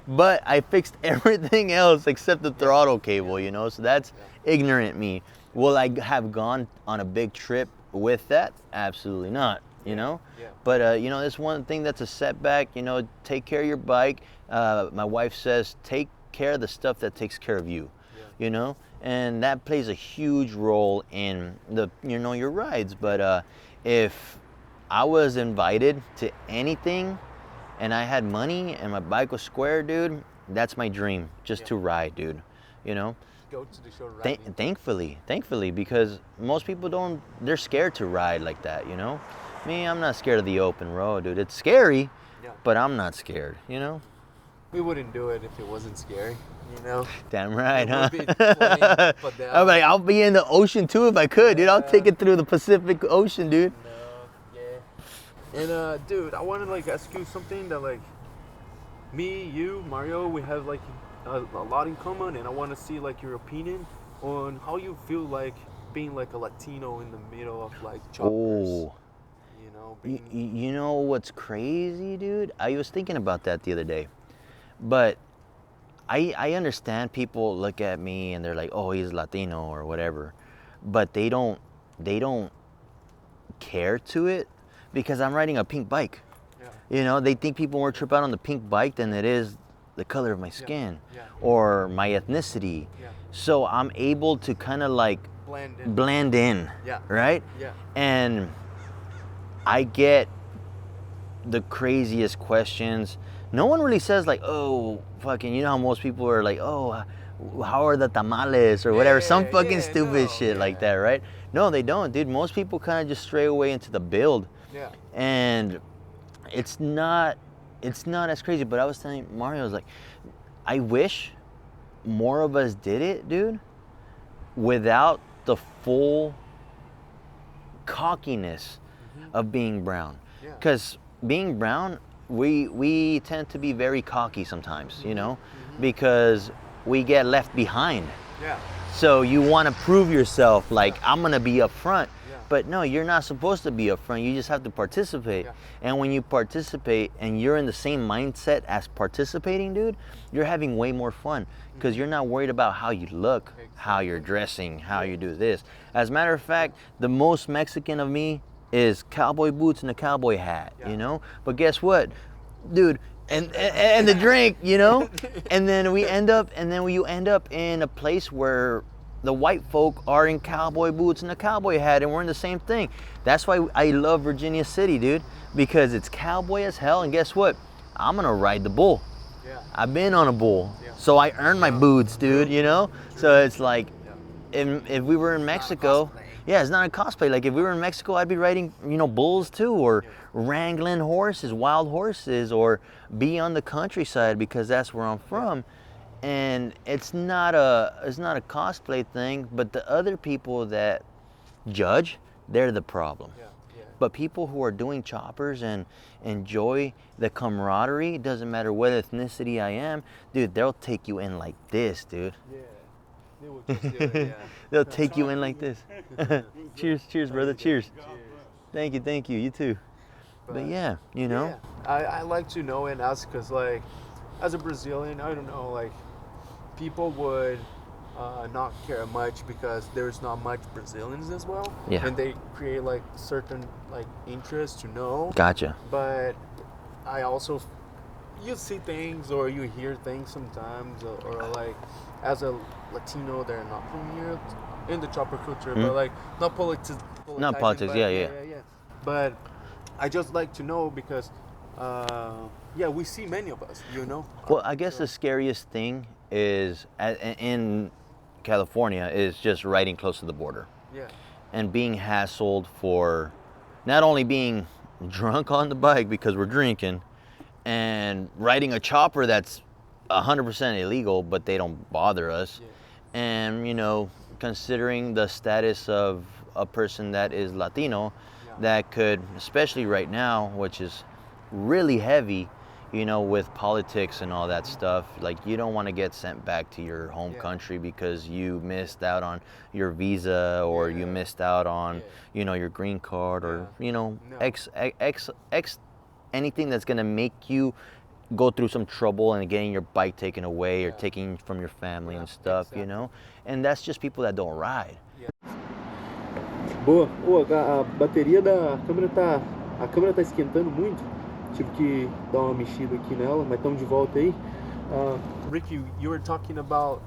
Speaker 1: But I fixed everything else except the throttle cable, you know. So that's ignorant me. Will I have gone on a big trip with that? Absolutely not. You know.
Speaker 3: Yeah.
Speaker 1: But you know, there's one thing that's a setback. You know, take care of your bike. My wife says, take care of the stuff that takes care of you. You know, and that plays a huge role in your rides. But if I was invited to anything and I had money and my bike was square, dude, that's my dream, just to ride, dude. You know.
Speaker 3: Go to the show riding.
Speaker 1: Thankfully, because most people they're scared to ride like that, you know. Me, I'm not scared of the open road, dude. It's scary, but I'm not scared, you know.
Speaker 3: We wouldn't do it if it wasn't scary, you know.
Speaker 1: Damn right, huh?
Speaker 3: It would be plain, but down.
Speaker 1: I'm like, I'll be in the ocean too if I could, dude. I'll take it through the Pacific Ocean, dude.
Speaker 3: No, yeah. And dude, I want to like ask you something that like me, you, Mario, we have like a lot in common, and I want to see like your opinion on how you feel like being like a Latino in the middle of like choppers.
Speaker 1: Oh.
Speaker 3: You know, being,
Speaker 1: You know what's crazy, dude? I was thinking about that the other day. But I understand people look at me and they're like, oh, he's Latino or whatever. But they don't care to it because I'm riding a pink bike.
Speaker 3: yeah.
Speaker 1: You know, they think people more trip out on the pink bike than it is the color of my skin
Speaker 3: Yeah.
Speaker 1: or my ethnicity.
Speaker 3: Yeah.
Speaker 1: So I'm able to kind of like blend in,
Speaker 3: Yeah.
Speaker 1: right?
Speaker 3: Yeah.
Speaker 1: And I get the craziest questions. No one really says like, oh, fucking, you know how most people are like, oh, how are the tamales or whatever, some fucking stupid shit like that, right? No, they don't, dude. Most people kind of just stray away into the build.
Speaker 3: Yeah.
Speaker 1: And it's not as crazy. But I was telling Mario, I was like, I wish more of us did it, dude, without the full cockiness of being brown. Because being brown, we tend to be very cocky sometimes, you know, because we get left behind.
Speaker 3: Yeah.
Speaker 1: So you want to prove yourself, like, I'm going to be up front. But no, you're not supposed to be up front. You just have to participate. And when you participate and you're in the same mindset as participating, dude, you're having way more fun because you're not worried about how you look, how you're dressing, how you do this. As a matter of fact, the most Mexican of me is cowboy boots and a cowboy hat, you know? But guess what, dude? And the drink, you know? And then you end up in a place where the white folk are in cowboy boots and a cowboy hat, and we're in the same thing. That's why I love Virginia City, dude, because it's cowboy as hell. And guess what? I'm gonna ride the bull.
Speaker 3: Yeah.
Speaker 1: I've been on a bull,
Speaker 3: Yeah.
Speaker 1: so I earned my boots, dude. You know. So it's like,
Speaker 3: Yeah.
Speaker 1: if we were in Mexico, yeah, it's not a cosplay. Like if we were in Mexico, I'd be riding, bulls too, or wrangling horses, wild horses, or be on the countryside because that's where I'm from. And it's not a cosplay thing, but the other people that judge, they're the problem.
Speaker 3: Yeah. Yeah.
Speaker 1: But people who are doing choppers and enjoy the camaraderie, doesn't matter what ethnicity I am, dude, they'll take you in like this, dude.
Speaker 3: Yeah. They will just do it, yeah.
Speaker 1: They'll take you in like this. Cheers, brother. Cheers. Thank you. You too. But yeah,
Speaker 3: Yeah. I like to know and ask because, like, as a Brazilian, I don't know, like, people would not care much because there's not much Brazilians as well.
Speaker 1: Yeah.
Speaker 3: And they create, like, certain, like, interest to know.
Speaker 1: Gotcha.
Speaker 3: But I also, you see things or you hear things sometimes, or like, as a Latino, they're not from here in the chopper culture, but like, not politics.
Speaker 1: Not politics,
Speaker 3: but,
Speaker 1: yeah.
Speaker 3: But I just like to know because, we see many of us,
Speaker 1: Well, I guess the scariest thing is in California is just riding close to the border.
Speaker 3: Yeah.
Speaker 1: And being hassled for not only being drunk on the bike because we're drinking, and riding a chopper that's 100% illegal, but they don't bother us.
Speaker 3: Yeah.
Speaker 1: And, considering the status of a person that is Latino, that could, especially right now, which is really heavy, with politics and all that stuff, like you don't want to get sent back to your home country because you missed out on your visa or you missed out on, your green card or, anything that's going to make you go through some trouble and getting your bike taken away or taken from your family and stuff, And that's just people that don't ride.
Speaker 3: Boa. A bateria da câmera tá esquentando muito. Tive que dar uma mexida aqui nela, mas estamos de volta aí. Ricky, you were talking about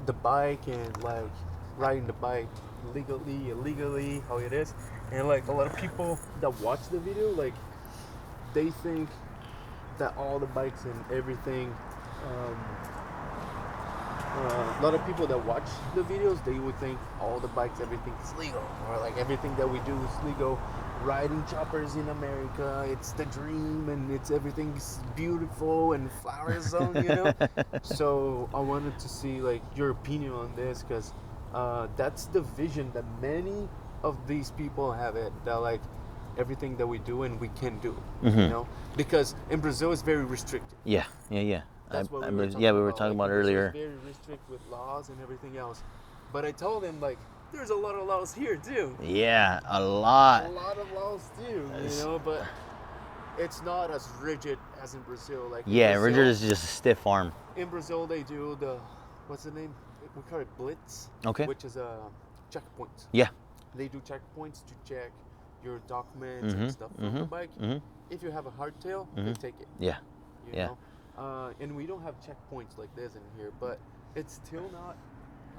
Speaker 3: the bike and like riding the bike legally, illegally, how it is. And like a lot of people that watch the video, like they think that all the bikes and everything, a lot of people that watch the videos, they would think all the bikes, everything is legal, or like everything that we do is legal. Riding choppers in America, it's the dream, and everything's beautiful and flowers on, So I wanted to see like your opinion on this, because that's the vision that many of these people have, that like everything that we do and we can do, because in Brazil it's very restricted.
Speaker 1: Yeah.
Speaker 3: That's what
Speaker 1: we were talking about earlier.
Speaker 3: It's very restricted with laws and everything else. But I told them, like, there's a lot of laws here too.
Speaker 1: Yeah, a lot.
Speaker 3: A lot of laws too, but it's not as rigid as in Brazil. Like
Speaker 1: rigid is just a stiff arm.
Speaker 3: In Brazil, they do what's the name? We call it blitz.
Speaker 1: Okay.
Speaker 3: Which is a checkpoint.
Speaker 1: Yeah.
Speaker 3: They do checkpoints to check your documents and stuff from the bike. If you have a hardtail, they take it.
Speaker 1: Yeah.
Speaker 3: You know? And we don't have checkpoints like this in here, but it's still not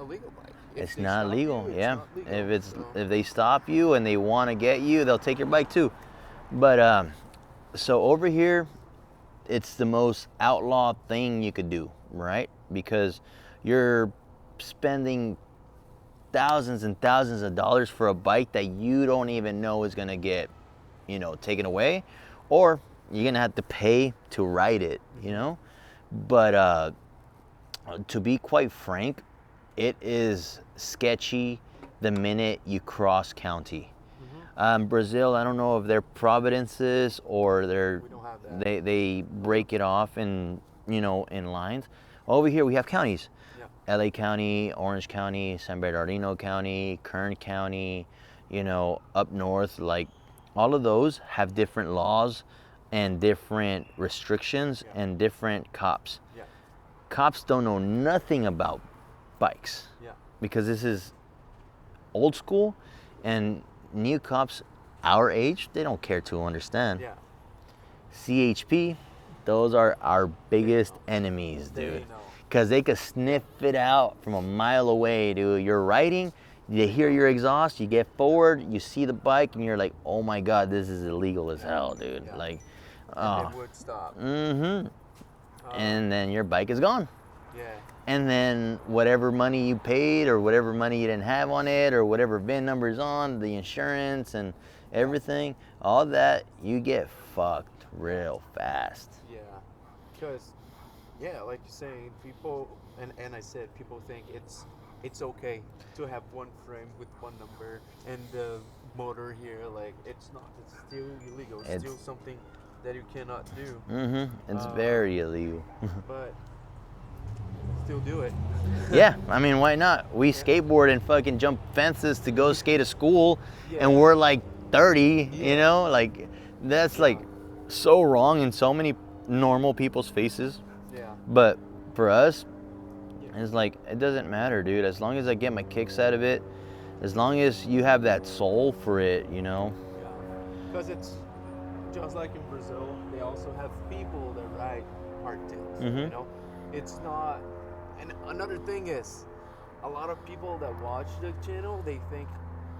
Speaker 3: a legal bike.
Speaker 1: It's not legal, If they stop you and they want to get you, they'll take your bike too. But so over here, it's the most outlawed thing you could do, right? Because you're spending thousands and thousands of dollars for a bike that you don't even know is gonna get, taken away, or you're gonna have to pay to ride it, But to be quite frank, it is sketchy the minute you cross county. Brazil, I don't know if they're provinces or
Speaker 3: we don't have that.
Speaker 1: they break it off in in lines. Over here we have counties. LA County, Orange County, San Bernardino County, Kern County, up north, like all of those have different laws and different restrictions and different cops. Cops don't know nothing about bikes because this is old school, and new cops our age, they don't care to understand. CHP, those are our biggest enemies, dude. because they could sniff it out from a mile away, dude. You're riding, you hear your exhaust, you get forward, you see the bike, and you're like, oh my God, this is illegal as hell, dude.
Speaker 3: Yeah.
Speaker 1: Like,
Speaker 3: And it would stop.
Speaker 1: And then your bike is gone.
Speaker 3: Yeah.
Speaker 1: And then whatever money you paid or whatever money you didn't have on it or whatever VIN number's on, the insurance and everything, all that, you get fucked real fast.
Speaker 3: Yeah. Because, yeah, like you're saying, people, and I said, people think it's okay to have one frame with one number and the motor here, like, it's not. It's still illegal. It's still something that you cannot do.
Speaker 1: It's very illegal.
Speaker 3: But still do it.
Speaker 1: Yeah, I mean, why not? We skateboard and fucking jump fences to go skate to school, and we're like 30, you know? Like, that's like so wrong in so many normal people's faces.
Speaker 3: Yeah.
Speaker 1: But for us, it's like, it doesn't matter, dude. As long as I get my kicks out of it, as long as you have that soul for it, you know?
Speaker 3: Yeah. Because it's just like in Brazil, they also have people that ride hardtails, you know? It's not. And another thing is, a lot of people that watch the channel, they think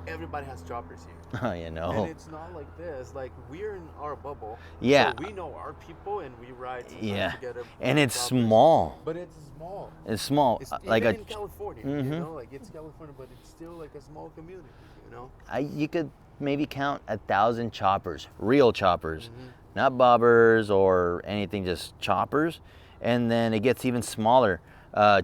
Speaker 3: everybody has choppers here.
Speaker 1: Oh, you know.
Speaker 3: And it's not like this. Like, we're in our bubble.
Speaker 1: Yeah.
Speaker 3: So we know our people and we ride together.
Speaker 1: And it's
Speaker 3: choppers.
Speaker 1: small.
Speaker 3: But it's small.
Speaker 1: It's small.
Speaker 3: It's
Speaker 1: like
Speaker 3: even in California, you know? Like, it's California, but it's still like a small community, you know?
Speaker 1: You could maybe count 1,000 choppers, real choppers, not bobbers or anything, just choppers. And then it gets even smaller.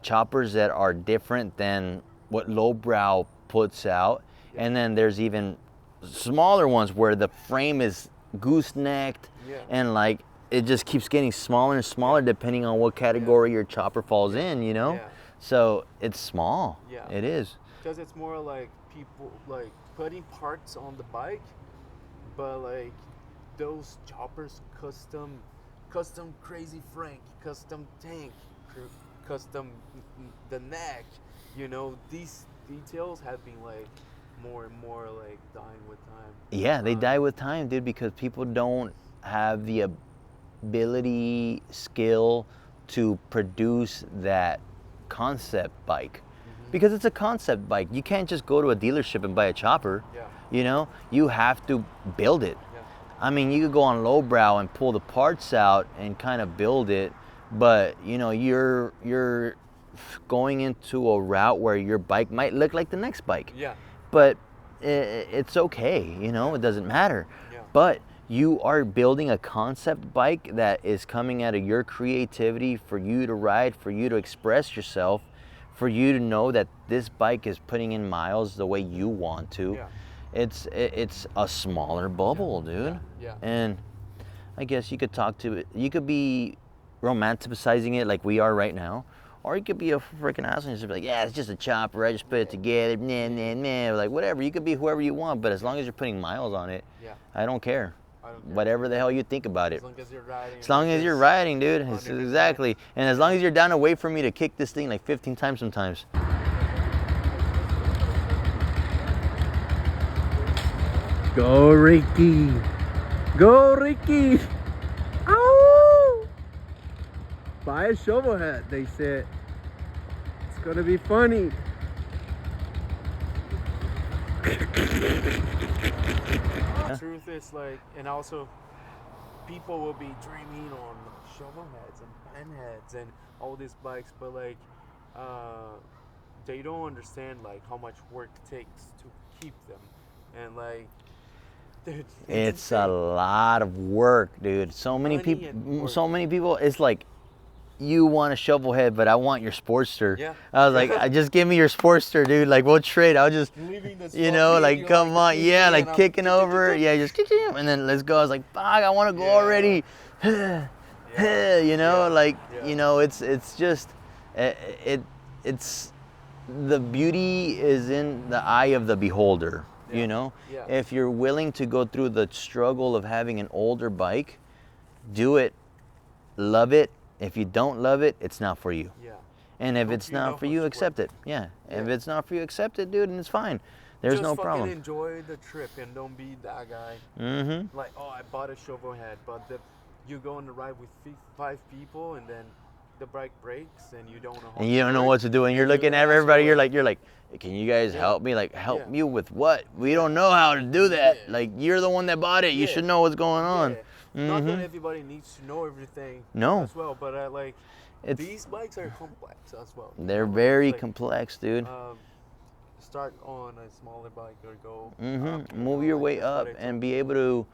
Speaker 1: Choppers that are different than what lowbrow puts out. And then there's even smaller ones where the frame is goosenecked and like it just keeps getting smaller and smaller depending on what category your chopper falls in, you know? So it's small.
Speaker 3: Yeah.
Speaker 1: It is.
Speaker 3: Because it's more like people like putting parts on the bike, but like those choppers custom crazy Frank, custom tank, custom the neck, you know, these details have been like more and more like dying with time.
Speaker 1: Yeah, they die with time, dude, because people don't have the ability, skill to produce that concept bike. Because it's a concept bike. You can't just go to a dealership and buy a chopper. You know, you have to build it. I mean, you could go on lowbrow and pull the parts out and kind of build it, but you know, you're going into a route where your bike might look like the next bike. But it's okay, you know, it doesn't matter. But you are building a concept bike that is coming out of your creativity for you to ride, for you to express yourself, for you to know that this bike is putting in miles the way you want to. It's a smaller bubble, dude. And I guess you could you could be romanticizing it like we are right now, or you could be a freaking asshole and just be like, yeah, it's just a chopper, I just put it together, like whatever. You could be whoever you want, but as long as you're putting miles on it, I don't care. Whatever the hell you think about it.
Speaker 3: As long as you're riding.
Speaker 1: As long as you're riding, dude. Exactly. And as long as you're down to wait for me to kick this thing like 15 times sometimes.
Speaker 2: Go, Ricky. Go, Ricky. Ow! Buy a shovel hat, they said. It's gonna be funny.
Speaker 3: The truth is, like, and also people will be dreaming on shovel heads and pan heads and all these bikes, but like they don't understand like how much work it takes to keep them. And like, dude,
Speaker 1: it's a lot of work, dude. So many people, it's like, you want a shovel head, but I want your Sportster. I was like, just give me your Sportster, dude. Like, we'll trade. I'll just, you know, like, come on. Yeah, like kicking over. Yeah, just kick him. And then let's go. I was like, fuck, I want to go already. You know, like, you know, it's just, it's, the beauty is in the eye of the beholder, you know? If you're willing to go through the struggle of having an older bike, do it, love it. If you don't love it, it's not for you. And if it's not for you, accept it. If it's not for you, accept it, dude, and it's fine. There's no problem.
Speaker 3: Just enjoy the trip and don't be that guy. Like, oh, I bought a shovel head, but you go on the ride with 5 people and then the bike breaks and you don't know.
Speaker 1: And you don't know what to do, and you're looking at everybody. You're like, can you guys help me? Like, help
Speaker 3: Yeah.
Speaker 1: you with what? We don't know how to do that.
Speaker 3: Yeah.
Speaker 1: Like, you're the one that bought it. You
Speaker 3: Yeah.
Speaker 1: should know what's going on.
Speaker 3: Yeah. Not that everybody needs to know everything.
Speaker 1: No.
Speaker 3: As well, but like
Speaker 1: It's
Speaker 3: these bikes are complex as well.
Speaker 1: they're
Speaker 3: Like,
Speaker 1: very
Speaker 3: it's like,
Speaker 1: complex, dude.
Speaker 3: Start on a smaller bike or go. up,
Speaker 1: Move your way up
Speaker 3: but
Speaker 1: and be able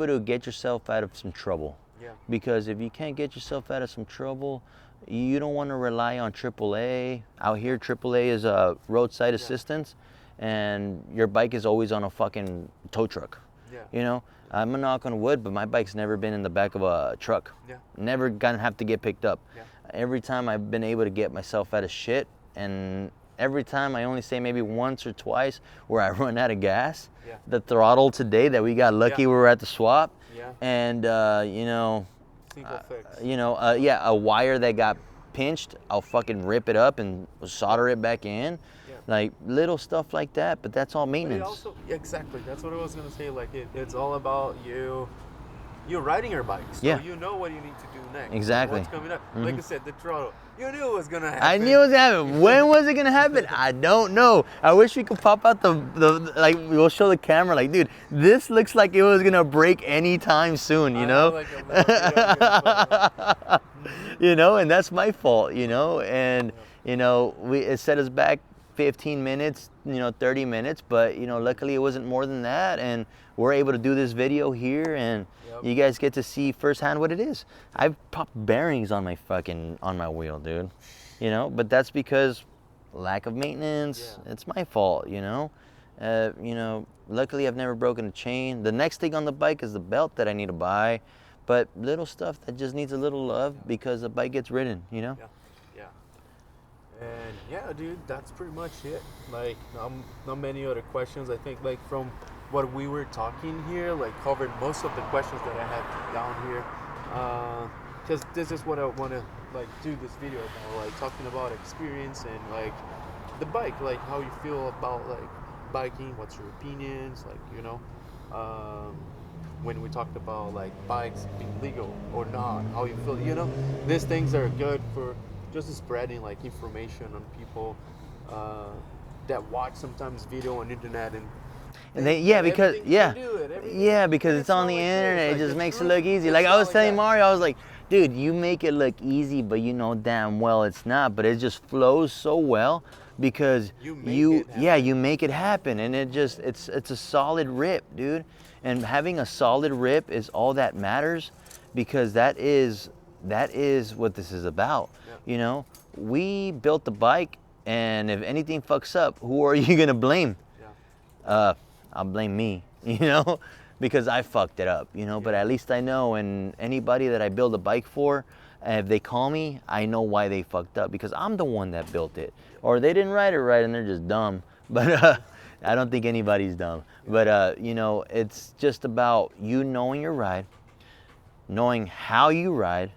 Speaker 1: to get yourself out of some trouble.
Speaker 3: Yeah.
Speaker 1: Because if you can't get yourself out of some trouble, you don't want to rely on AAA. Out here, AAA is a roadside assistance, and your bike is always on a fucking tow truck.
Speaker 3: Yeah.
Speaker 1: You know, I'm a knock on wood, but my bike's never been in the back of a truck.
Speaker 3: Yeah.
Speaker 1: Never gonna have to get picked up.
Speaker 3: Yeah.
Speaker 1: Every time I've been able to get myself out of shit, and every time I only say maybe once or twice where I run out of gas.
Speaker 3: Yeah.
Speaker 1: The throttle today that we got lucky
Speaker 3: Yeah.
Speaker 1: we were at the swap.
Speaker 3: Yeah.
Speaker 1: And you know,
Speaker 3: Simple fix.
Speaker 1: you know, a wire that got pinched, I'll fucking rip it up and solder it back in.
Speaker 3: Yeah.
Speaker 1: Like little stuff like that, but that's all
Speaker 3: But it
Speaker 1: maintenance.
Speaker 3: also, exactly. That's what I was gonna say. Like it's all about you riding your bike. So
Speaker 1: Yeah.
Speaker 3: you know what you need to do next.
Speaker 1: Exactly.
Speaker 3: What's coming up. Like I said, the throttle. You knew it was gonna happen.
Speaker 1: I knew it was happening. When was it gonna happen? I don't know. I wish we could pop out the like we'll show the camera. Like, dude, this looks like it was gonna break anytime soon. You know.
Speaker 3: Like a little bit
Speaker 1: You know, and that's my fault. You know, and you know it set us back 15 minutes. You know, 30 minutes. But you know, luckily it wasn't more than that, and we're able to do this video here, and you guys get to see firsthand what it is. I've popped bearings on my wheel, dude. You know, but that's because lack of maintenance.
Speaker 3: Yeah.
Speaker 1: It's my fault, you know. You know, luckily I've never broken a chain. The next thing on the bike is the belt that I need to buy, but little stuff that just needs a little love because the bike gets ridden, you know.
Speaker 3: Yeah. And yeah, dude, that's pretty much it. Like, not many other questions. I think like from what we were talking here, like covered most of the questions that I had down here. Because this is what I want to like do this video about, like talking about experience and like the bike, like how you feel about like biking, what's your opinions, like, you know, when we talked about like bikes being legal or not, how you feel, you know, these things are good for just spreading like information on people that watch sometimes video on internet and
Speaker 1: they, yeah, because
Speaker 3: because
Speaker 1: it's on the internet. It just makes it look easy. Like I was telling Mario, I was like, dude, you make it look easy, but you know damn well it's not. But it just flows so well because you make it happen, and it's a solid rip, dude. And having a solid rip is all that matters, because that is what this is about. You know, we built the bike, and if anything fucks up, who are you gonna blame? I'll blame me, you know, because I fucked it up, you know. But at least I know, and anybody that I build a bike for, if they call me, I know why they fucked up, because I'm the one that built it, or they didn't write it right and they're just dumb. But I don't think anybody's dumb. But you know, it's just about you knowing your ride, knowing how you ride,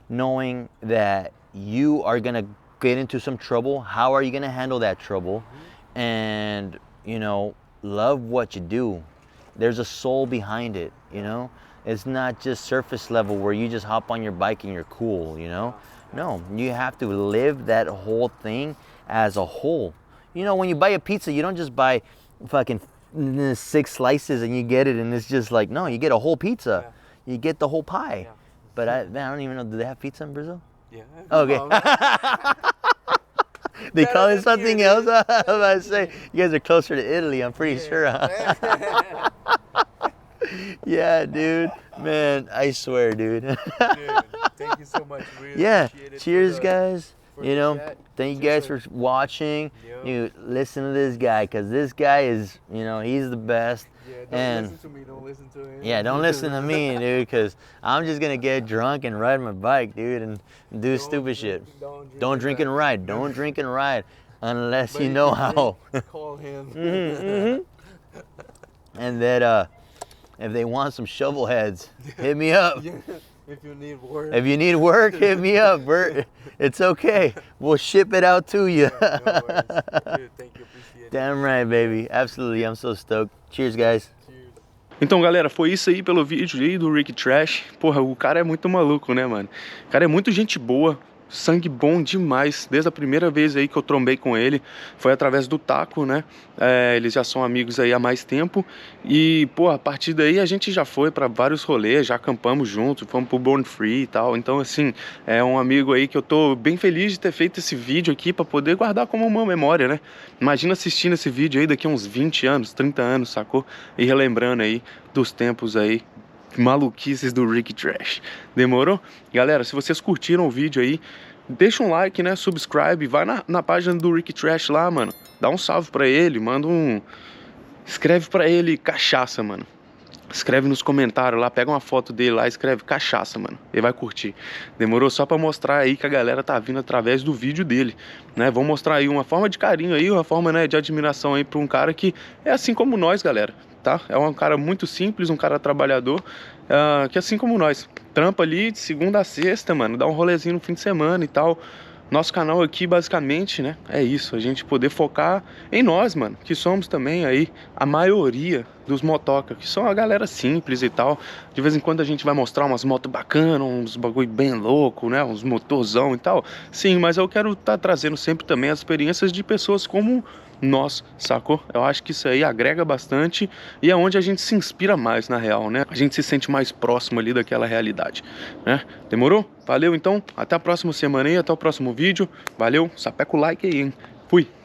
Speaker 1: knowing that you are gonna get into some trouble. How are you gonna handle that trouble? And you know, love what you do. There's a soul behind it, you know. It's not just surface level where you just hop on your bike and you're cool, you know. No, you have to live that whole thing as a whole. You know, when you buy a pizza, you don't just buy fucking 6 slices and you get it and it's just like, no, you get a whole pizza. You get the whole pie. But I don't even know, do they have pizza in Brazil?
Speaker 3: Yeah.
Speaker 1: Okay. They call it something else? I was about to say, you guys are closer to Italy, I'm pretty sure. Yeah, dude. Man, I swear, dude.
Speaker 3: Dude, thank you so much. Really appreciate it.
Speaker 1: Cheers, guys. You know,
Speaker 3: chat.
Speaker 1: thank you guys for watching. You listen to this guy, because this guy is, you know, he's the best.
Speaker 3: Yeah, don't listen to me, don't listen to him.
Speaker 1: Yeah, don't listen to me, dude, because I'm just going to get drunk and ride my bike, dude, and do stupid shit. Don't drink and ride. Don't drink and ride unless you know how.
Speaker 3: Call him.
Speaker 1: And that if they want some shovel heads, hit me up.
Speaker 3: If you need work.
Speaker 1: If you need work, hit me up, Bert. It's okay. We'll ship it out to you.
Speaker 3: No worries. Dude, thank you, appreciate it.
Speaker 1: Damn right, baby. Absolutely. I'm so stoked. Cheers, guys.
Speaker 3: Cheers.
Speaker 2: Então, galera, foi isso aí pelo vídeo aí do Rick Trash. Porra, o cara é muito maluco, né, mano? O cara é muito gente boa. sangue bom demais, desde a primeira vez aí que eu trombei com ele, foi através do Taco, né? Eles já são amigos aí há mais tempo e, pô, a partir daí a gente já foi para vários rolês, já acampamos juntos, fomos pro Born Free e tal, então assim, é um amigo aí que eu tô bem feliz de ter feito esse vídeo aqui para poder guardar como uma memória, né? Imagina assistindo esse vídeo aí daqui a uns 20 anos, 30 anos, sacou? E relembrando aí dos tempos aí, maluquices do Rick Trash. Demorou? Galera, se vocês curtiram o vídeo aí, deixa um like, né? Subscribe, vai na página do Rick Trash lá, mano. Dá um salve pra ele, manda um... Escreve pra ele cachaça, mano. Escreve nos comentários lá, pega uma foto dele lá, escreve cachaça, mano. Ele vai curtir. Demorou? Só pra mostrar aí que a galera tá vindo através do vídeo dele, né? Vou mostrar aí uma forma de carinho aí, uma forma, né, de admiração aí pra um cara que é assim como nós, galera, tá? É um cara muito simples, um cara trabalhador, que assim como nós, trampa ali de segunda a sexta, mano, dá um rolezinho no fim de semana e tal. Nosso canal aqui, basicamente, né, é isso, a gente poder focar em nós, mano, que somos também aí a maioria dos motoca, que são a galera simples e tal. De vez em quando a gente vai mostrar umas motos bacanas, uns bagulho bem louco, né, uns motorzão e tal. Sim, mas eu quero tá trazendo sempre também as experiências de pessoas como nós, sacou? Eu acho que isso aí agrega bastante e é onde a gente se inspira mais, na real, né? A gente se sente mais próximo ali daquela realidade, né? Demorou? Valeu, então. Até a próxima semana aí, até o próximo vídeo. Valeu, sapeca o like aí, hein? Fui!